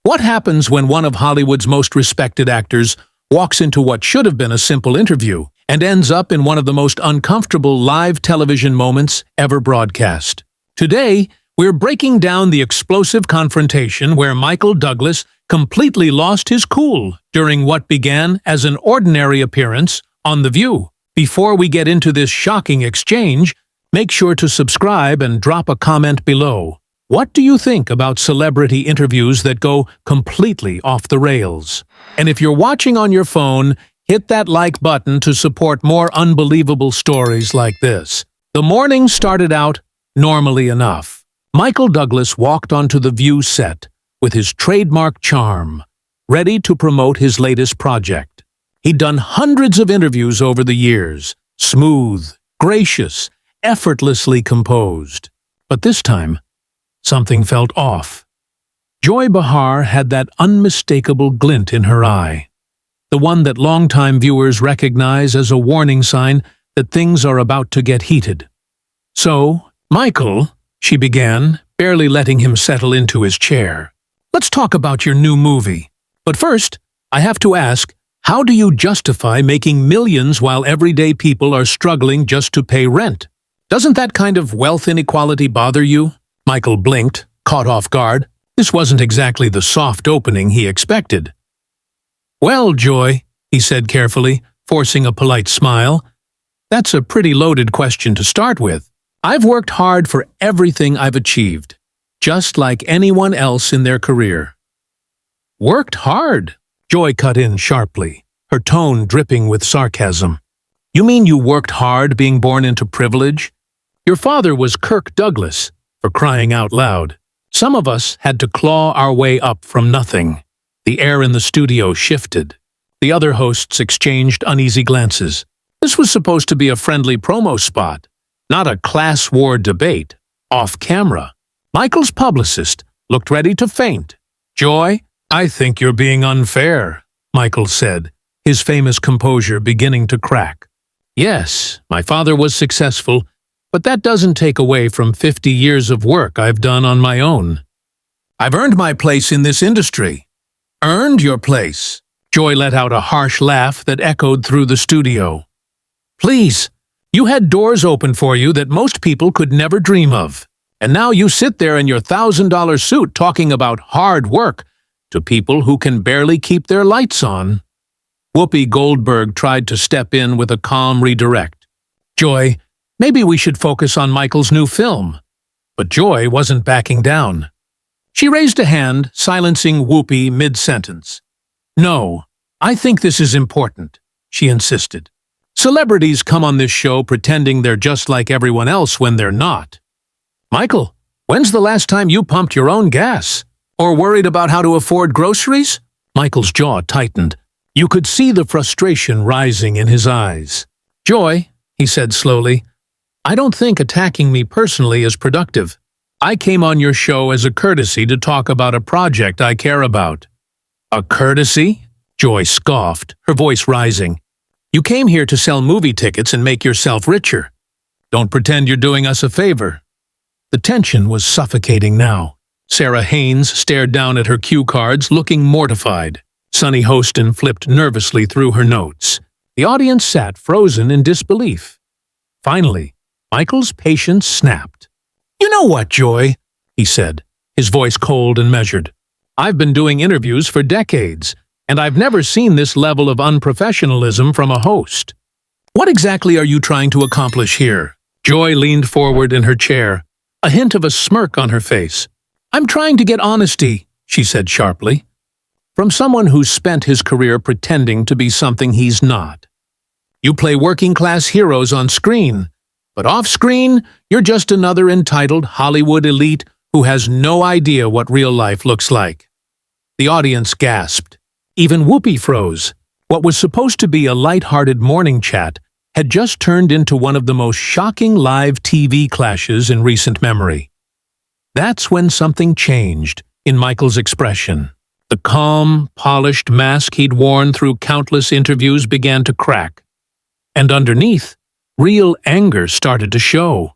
What happens when one of Hollywood's most respected actors walks into what should have been a simple interview and ends up in one of the most uncomfortable live television moments ever broadcast? Today, we're breaking down the explosive confrontation where Michael Douglas completely lost his cool during what began as an ordinary appearance on The View. Before we get into this shocking exchange, make sure to subscribe and drop a comment below. What do you think about celebrity interviews that go completely off the rails? And if you're watching on your phone, hit that like button to support more unbelievable stories like this. The morning started out normally enough. Michael Douglas walked onto the View set with his trademark charm, ready to promote his latest project. He'd done hundreds of interviews over the years, smooth, gracious, effortlessly composed. But this time, something felt off. Joy Behar had that unmistakable glint in her eye, the one that longtime viewers recognize as a warning sign that things are about to get heated. "So, Michael," she began, barely letting him settle into his chair, "let's talk about your new movie. But first, I have to ask, how do you justify making millions while everyday people are struggling just to pay rent? Doesn't that kind of wealth inequality bother you?" Michael blinked, caught off guard. This wasn't exactly the soft opening he expected. "Well, Joy," he said carefully, forcing a polite smile, "that's a pretty loaded question to start with. I've worked hard for everything I've achieved, just like anyone else in their career." "Worked hard?" Joy cut in sharply, her tone dripping with sarcasm. "You mean you worked hard being born into privilege? Your father was Kirk Douglas, for crying out loud. Some of us had to claw our way up from nothing." The air in the studio shifted. The other hosts exchanged uneasy glances. This was supposed to be a friendly promo spot, not a class war debate, off camera. Michael's publicist looked ready to faint. "Joy, I think you're being unfair," Michael said, his famous composure beginning to crack. "Yes, my father was successful, but that doesn't take away from 50 years of work I've done on my own. I've earned my place in this industry." "Earned your place?" Joy let out a harsh laugh that echoed through the studio. "Please, you had doors open for you that most people could never dream of. And now you sit there in your $1,000 suit talking about hard work to people who can barely keep their lights on." Whoopi Goldberg tried to step in with a calm redirect. "Joy, maybe we should focus on Michael's new film." But Joy wasn't backing down. She raised a hand, silencing Whoopi mid-sentence. "No, I think this is important," she insisted. "Celebrities come on this show pretending they're just like everyone else when they're not. Michael, when's the last time you pumped your own gas? Or worried about how to afford groceries?" Michael's jaw tightened. You could see the frustration rising in his eyes. "Joy," he said slowly, "I don't think attacking me personally is productive. I came on your show as a courtesy to talk about a project I care about." "A courtesy?" Joy scoffed, her voice rising. "You came here to sell movie tickets and make yourself richer. Don't pretend you're doing us a favor." The tension was suffocating now. Sarah Haynes stared down at her cue cards, looking mortified. Sunny Hostin flipped nervously through her notes. The audience sat frozen in disbelief. Finally, Michael's patience snapped. "You know what, Joy?" he said, his voice cold and measured. "I've been doing interviews for decades, and I've never seen this level of unprofessionalism from a host. What exactly are you trying to accomplish here?" Joy leaned forward in her chair, a hint of a smirk on her face. "I'm trying to get honesty," she said sharply, "from someone who's spent his career pretending to be something he's not. You play working-class heroes on screen, but off-screen, you're just another entitled Hollywood elite who has no idea what real life looks like." The audience gasped. Even Whoopi froze. What was supposed to be a light-hearted morning chat had just turned into one of the most shocking live TV clashes in recent memory. That's when something changed in Michael's expression. The calm, polished mask he'd worn through countless interviews began to crack. And underneath, real anger started to show.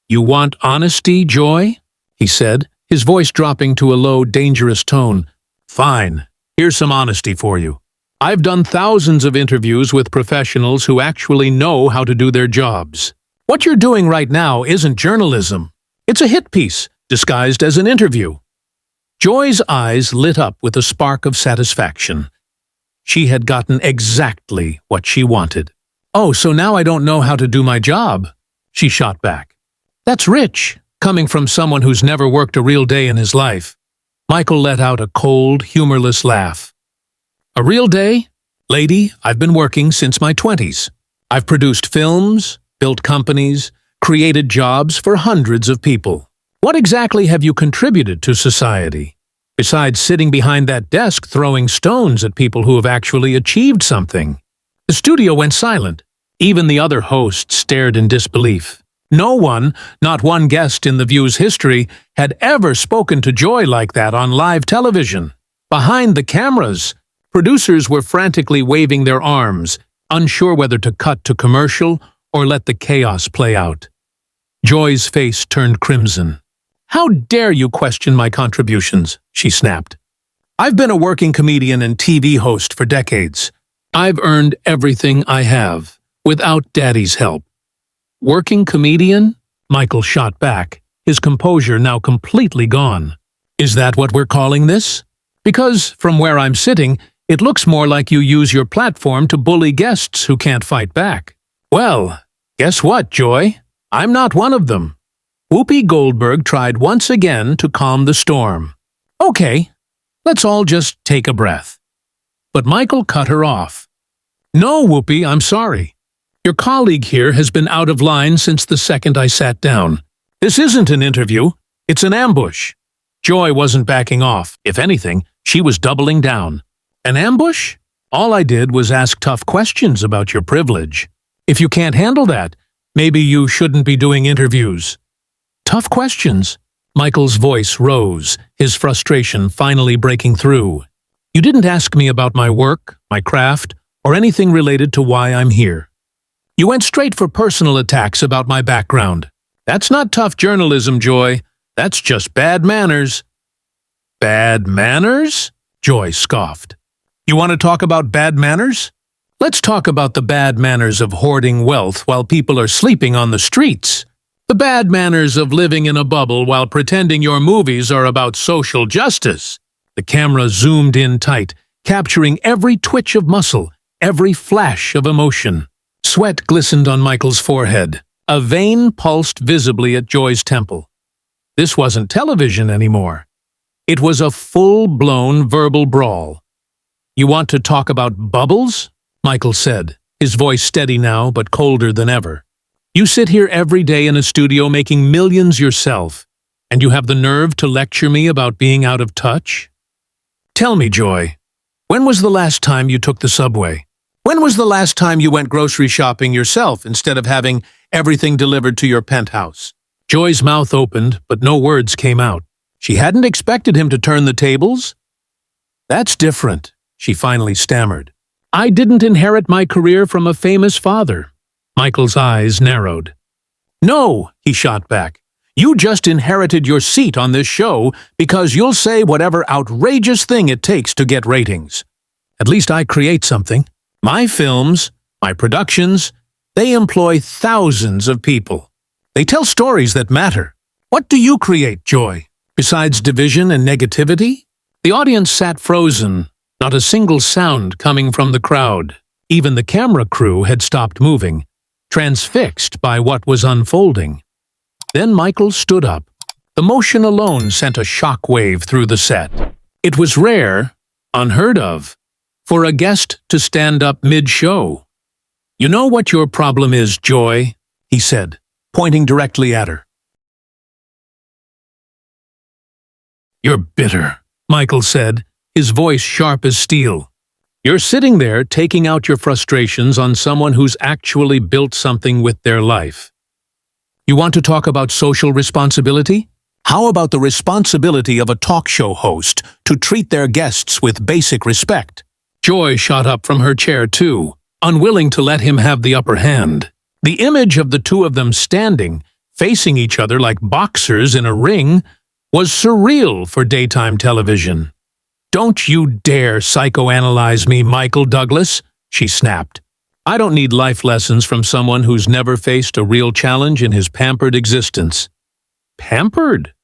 "You want honesty, Joy?" he said, his voice dropping to a low, dangerous tone. Fine. Here's some honesty for you. I've done thousands of interviews with professionals who actually know how to do their jobs. What you're doing right now isn't journalism. It's a hit piece, disguised as an interview. Joy's eyes lit up with a spark of satisfaction. She had gotten exactly what she wanted. Oh, so now I don't know how to do my job, she shot back. That's rich, coming from someone who's never worked a real day in his life. Michael let out a cold, humorless laugh. A real day? Lady, I've been working since my 20s. I've produced films, built companies, created jobs for hundreds of people. What exactly have you contributed to society, besides sitting behind that desk throwing stones at people who have actually achieved something? The studio went silent. Even the other hosts stared in disbelief. No one, not one guest in The View's history, had ever spoken to Joy like that on live television. Behind the cameras, producers were frantically waving their arms, unsure whether to cut to commercial or let the chaos play out. Joy's face turned crimson. "How dare you question my contributions?" she snapped. "I've been a working comedian and TV host for decades. I've earned everything I have, without Daddy's help." "Working comedian?" Michael shot back, his composure now completely gone. "Is that what we're calling this? Because, from where I'm sitting, it looks more like you use your platform to bully guests who can't fight back." "Well, guess what, Joy? I'm not one of them." Whoopi Goldberg tried once again to calm the storm. "Okay, let's all just take a breath." But Michael cut her off. "No, Whoopi, I'm sorry. Your colleague here has been out of line since the second I sat down. This isn't an interview, it's an ambush." Joy wasn't backing off. If anything, she was doubling down. "An ambush? All I did was ask tough questions about your privilege. If you can't handle that, maybe you shouldn't be doing interviews." "Tough questions?" Michael's voice rose, his frustration finally breaking through. "You didn't ask me about my work, my craft, or anything related to why I'm here. You went straight for personal attacks about my background. That's not tough journalism, Joy. That's just bad manners." "Bad manners?" Joy scoffed. "You want to talk about bad manners? Let's talk about the bad manners of hoarding wealth while people are sleeping on the streets. The bad manners of living in a bubble while pretending your movies are about social justice." The camera zoomed in tight, capturing every twitch of muscle, every flash of emotion. Sweat glistened on Michael's forehead. A vein pulsed visibly at Joy's temple. This wasn't television anymore. It was a full-blown verbal brawl. "You want to talk about bubbles?" Michael said, his voice steady now but colder than ever. "You sit here every day in a studio making millions yourself, and you have the nerve to lecture me about being out of touch? Tell me, Joy, when was the last time you took the subway? When was the last time you went grocery shopping yourself instead of having everything delivered to your penthouse?" Joy's mouth opened, but no words came out. She hadn't expected him to turn the tables. "That's different," she finally stammered. "I didn't inherit my career from a famous father." Michael's eyes narrowed. "No," he shot back. "You just inherited your seat on this show because you'll say whatever outrageous thing it takes to get ratings. At least I create something. My films, my productions, they employ thousands of people. They tell stories that matter. What do you create, Joy? Besides division and negativity?" The audience sat frozen, not a single sound coming from the crowd. Even the camera crew had stopped moving, transfixed by what was unfolding. Then Michael stood up. The motion alone sent a shock wave through the set. It was rare, unheard of, for a guest to stand up mid-show. "You know what your problem is, Joy," he said, pointing directly at her. "You're bitter," Michael said, his voice sharp as steel. "You're sitting there taking out your frustrations on someone who's actually built something with their life. You want to talk about social responsibility? How about the responsibility of a talk show host to treat their guests with basic respect?" Joy shot up from her chair too, unwilling to let him have the upper hand. The image of the two of them standing, facing each other like boxers in a ring, was surreal for daytime television. Don't you dare psychoanalyze me, Michael Douglas, she snapped. I don't need life lessons from someone who's never faced a real challenge in his pampered existence. Pampered?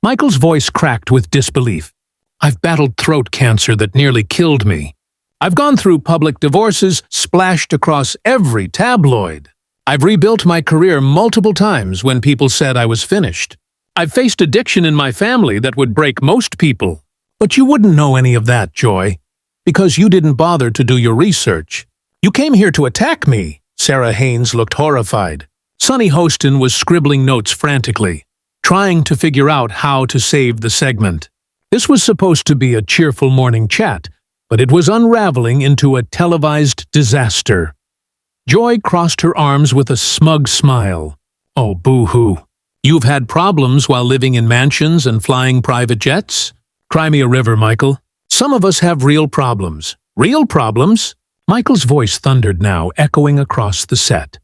Michael's voice cracked with disbelief. I've battled throat cancer that nearly killed me. I've gone through public divorces splashed across every tabloid. I've rebuilt my career multiple times when people said I was finished. I've faced addiction in my family that would break most people. But you wouldn't know any of that, Joy, because you didn't bother to do your research. You came here to attack me. Sarah Haynes looked horrified. Sonny Hostin was scribbling notes frantically, trying to figure out how to save the segment. This was supposed to be a cheerful morning chat, but it was unraveling into a televised disaster. Joy crossed her arms with a smug smile. Oh, boo-hoo. You've had problems while living in mansions and flying private jets? Cry me a river, Michael. Some of us have real problems. Real problems? Michael's voice thundered now, echoing across the set.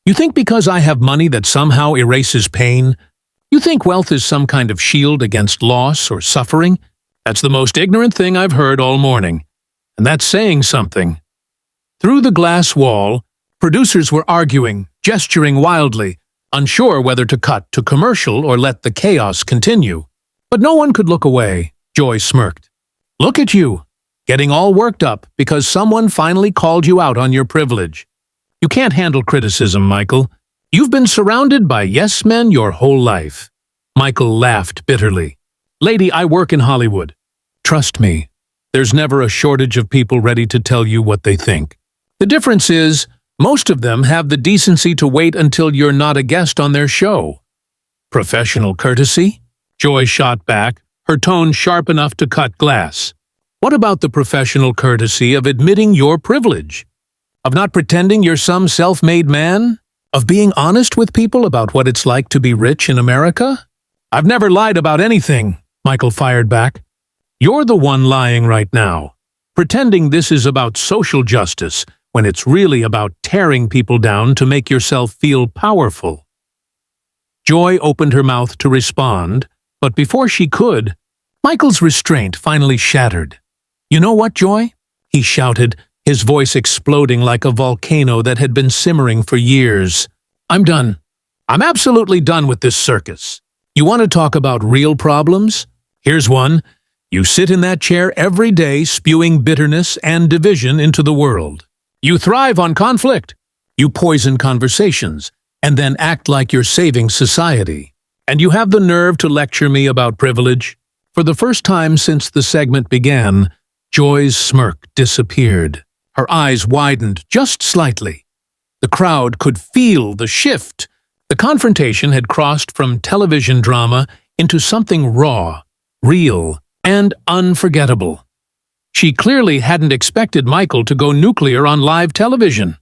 You think because I have money that somehow erases pain? You think wealth is some kind of shield against loss or suffering? That's the most ignorant thing I've heard all morning. And that's saying something. Through the glass wall, producers were arguing, gesturing wildly, unsure whether to cut to commercial or let the chaos continue. But no one could look away. Joy smirked. Look at you, getting all worked up because someone finally called you out on your privilege. You can't handle criticism, Michael. You've been surrounded by yes men your whole life. Michael laughed bitterly. Lady, I work in Hollywood. Trust me, there's never a shortage of people ready to tell you what they think. The difference is, most of them have the decency to wait until you're not a guest on their show. Professional courtesy? Joy shot back, her tone sharp enough to cut glass. What about the professional courtesy of admitting your privilege? Of not pretending you're some self-made man? Of being honest with people about what it's like to be rich in America? I've never lied about anything, Michael fired back. You're the one lying right now, pretending this is about social justice when it's really about tearing people down to make yourself feel powerful. Joy opened her mouth to respond, but before she could, Michael's restraint finally shattered. You know what, Joy? He shouted, his voice exploding like a volcano that had been simmering for years. I'm done. I'm absolutely done with this circus. You want to talk about real problems? Here's one. You sit in that chair every day spewing bitterness and division into the world. You thrive on conflict. You poison conversations, and then act like you're saving society. And you have the nerve to lecture me about privilege? For the first time since the segment began, Joy's smirk disappeared. Her eyes widened just slightly. The crowd could feel the shift. The confrontation had crossed from television drama into something raw, real, and unforgettable. She clearly hadn't expected Michael to go nuclear on live television.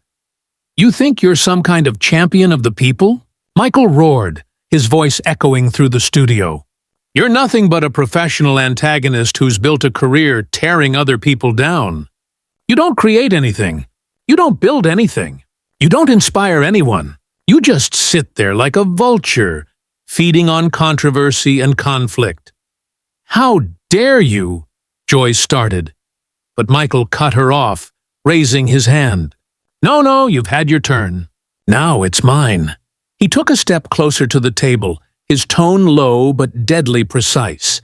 You think you're some kind of champion of the people? Michael roared, his voice echoing through the studio. You're nothing but a professional antagonist who's built a career tearing other people down. You don't create anything. You don't build anything. You don't inspire anyone. You just sit there like a vulture, feeding on controversy and conflict. How dare you? Joy started. But Michael cut her off, raising his hand. No, you've had your turn. Now it's mine. He took a step closer to the table, his tone low but deadly precise.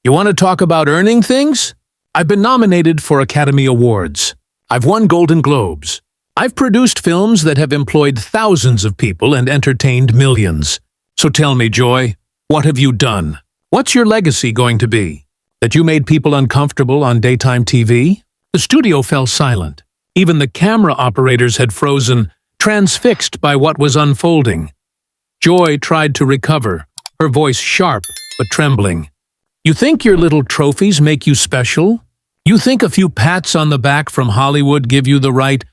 You want to talk about earning things? I've been nominated for Academy Awards. I've won Golden Globes. I've produced films that have employed thousands of people and entertained millions. So tell me, Joy, what have you done? What's your legacy going to be? That you made people uncomfortable on daytime TV? The studio fell silent. Even the camera operators had frozen, transfixed by what was unfolding. Joy tried to recover, her voice sharp but trembling. You think your little trophies make you special? You think a few pats on the back from Hollywood give you the right?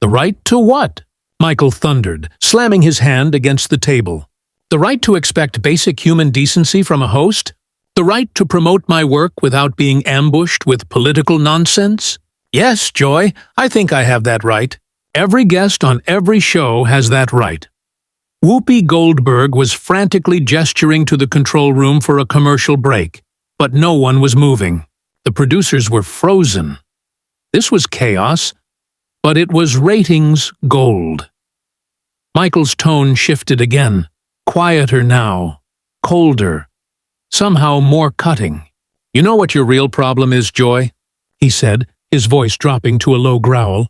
The right to what? Michael thundered, slamming his hand against the table. The right to expect basic human decency from a host? The right to promote my work without being ambushed with political nonsense? Yes, Joy, I think I have that right. Every guest on every show has that right. Whoopi Goldberg was frantically gesturing to the control room for a commercial break, but no one was moving. The producers were frozen. This was chaos, but it was ratings gold. Michael's tone shifted again, quieter now, colder, somehow more cutting. "You know what your real problem is, Joy?" he said, his voice dropping to a low growl.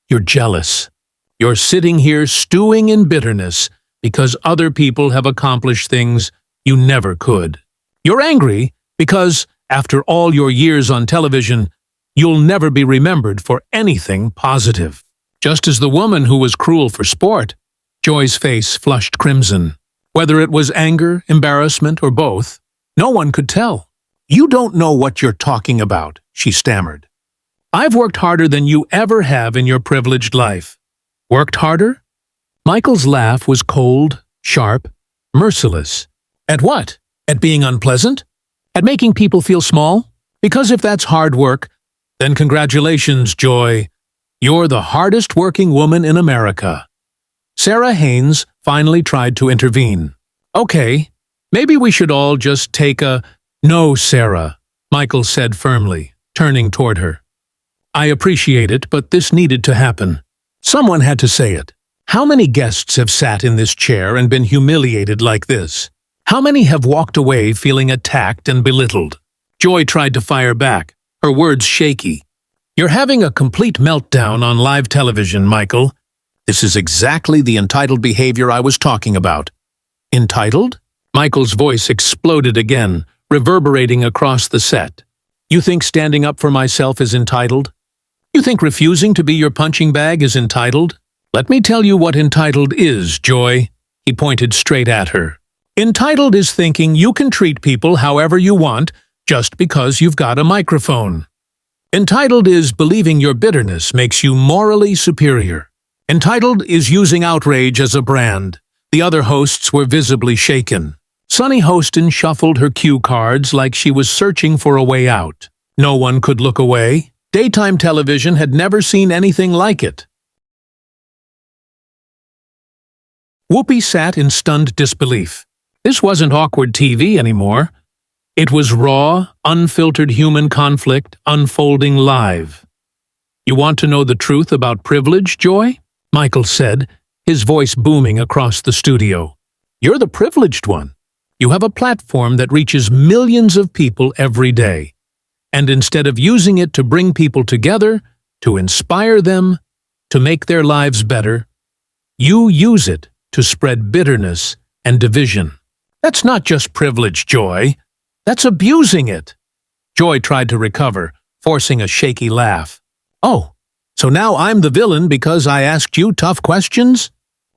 "You're jealous. You're sitting here stewing in bitterness because other people have accomplished things you never could. You're angry because, after all your years on television, you'll never be remembered for anything positive." Just as the woman who was cruel for sport, Joy's face flushed crimson. Whether it was anger, embarrassment, or both, no one could tell. "You don't know what you're talking about," she stammered. "I've worked harder than you ever have in your privileged life." "Worked harder?" Michael's laugh was cold, sharp, merciless. "At what? At being unpleasant? At making people feel small? Because if that's hard work, then congratulations, Joy. You're the hardest working woman in America." Sarah Haynes finally tried to intervene. "Okay, maybe we should all just take a—" "No, Sarah," Michael said firmly, turning toward her. "I appreciate it, but this needed to happen. Someone had to say it. How many guests have sat in this chair and been humiliated like this? How many have walked away feeling attacked and belittled?" Joy tried to fire back, her words shaky. "You're having a complete meltdown on live television, Michael. This is exactly the entitled behavior I was talking about." "Entitled?" Michael's voice exploded again, reverberating across the set. "You think standing up for myself is entitled? You think refusing to be your punching bag is entitled? Let me tell you what entitled is, Joy." He pointed straight at her. "Entitled is thinking you can treat people however you want just because you've got a microphone. Entitled is believing your bitterness makes you morally superior. Entitled is using outrage as a brand." The other hosts were visibly shaken. Sunny Hostin shuffled her cue cards like she was searching for a way out. No one could look away. Daytime television had never seen anything like it. Whoopi sat in stunned disbelief. This wasn't awkward TV anymore. It was raw, unfiltered human conflict unfolding live. "You want to know the truth about privilege, Joy?" Michael said, his voice booming across the studio. "You're the privileged one. You have a platform that reaches millions of people every day. And instead of using it to bring people together, to inspire them, to make their lives better, you use it to spread bitterness and division. That's not just privilege, Joy. That's abusing it." Joy tried to recover, forcing a shaky laugh. "Oh, so now I'm the villain because I asked you tough questions?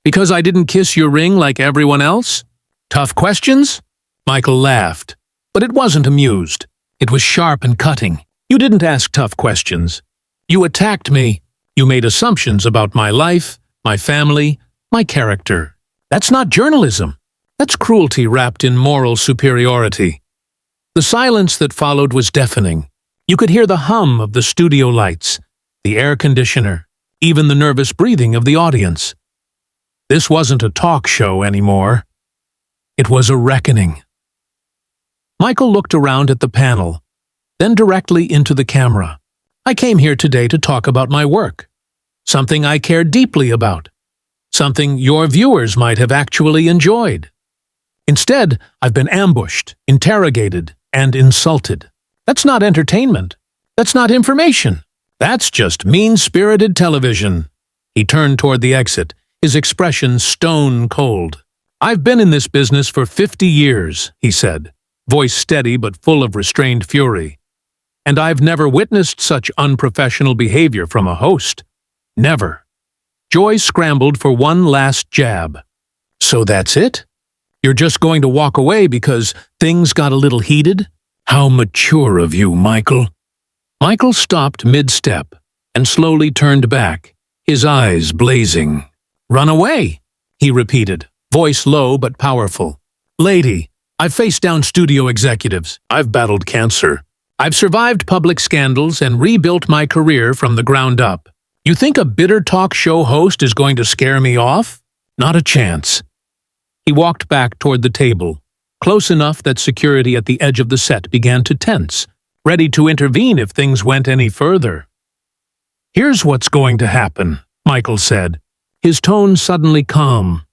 Because I didn't kiss your ring like everyone else? Tough questions?" Michael laughed, but it wasn't amused. It was sharp and cutting. "You didn't ask tough questions. You attacked me. You made assumptions about my life, my family, my character. That's not journalism. That's cruelty wrapped in moral superiority." The silence that followed was deafening. You could hear the hum of the studio lights, the air conditioner, even the nervous breathing of the audience. This wasn't a talk show anymore. It was a reckoning. Michael looked around at the panel, then directly into the camera. "I came here today to talk about my work. Something I care deeply about. Something your viewers might have actually enjoyed. Instead, I've been ambushed, interrogated, and insulted. That's not entertainment. That's not information. That's just mean-spirited television." He turned toward the exit, his expression stone cold. "I've been in this business for 50 years, he said, voice steady but full of restrained fury. "And I've never witnessed such unprofessional behavior from a host. Never." Joy scrambled for one last jab. "So that's it? You're just going to walk away because things got a little heated? How mature of you, Michael." Michael stopped mid-step and slowly turned back, his eyes blazing. "Run away," he repeated, voice low but powerful. "Lady, I've faced down studio executives. I've battled cancer. I've survived public scandals and rebuilt my career from the ground up. You think a bitter talk show host is going to scare me off? Not a chance." He walked back toward the table, close enough that security at the edge of the set began to tense, ready to intervene if things went any further. "Here's what's going to happen," Michael said, his tone suddenly calm,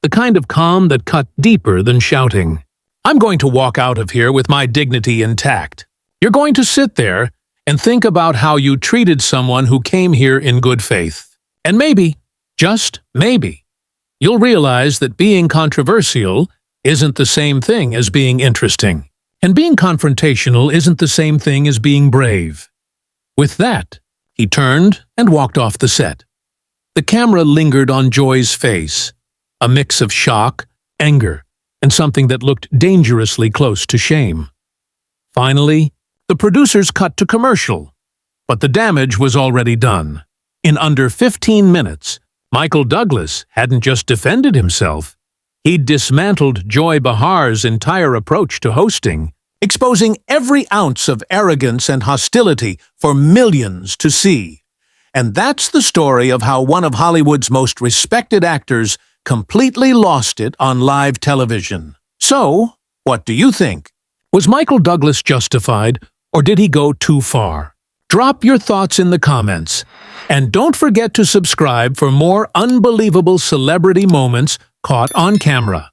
the kind of calm that cut deeper than shouting. "I'm going to walk out of here with my dignity intact. You're going to sit there and think about how you treated someone who came here in good faith. And maybe, just maybe, you'll realize that being controversial isn't the same thing as being interesting. And being confrontational isn't the same thing as being brave." With that, he turned and walked off the set. The camera lingered on Joy's face, a mix of shock, anger, and something that looked dangerously close to shame. Finally, the producers cut to commercial, but the damage was already done. In under 15 minutes, Michael Douglas hadn't just defended himself, he'd dismantled Joy Behar's entire approach to hosting, exposing every ounce of arrogance and hostility for millions to see. And that's the story of how one of Hollywood's most respected actors completely lost it on live television. So, what do you think? Was Michael Douglas justified, or did he go too far? Drop your thoughts in the comments. And don't forget to subscribe for more unbelievable celebrity moments caught on camera.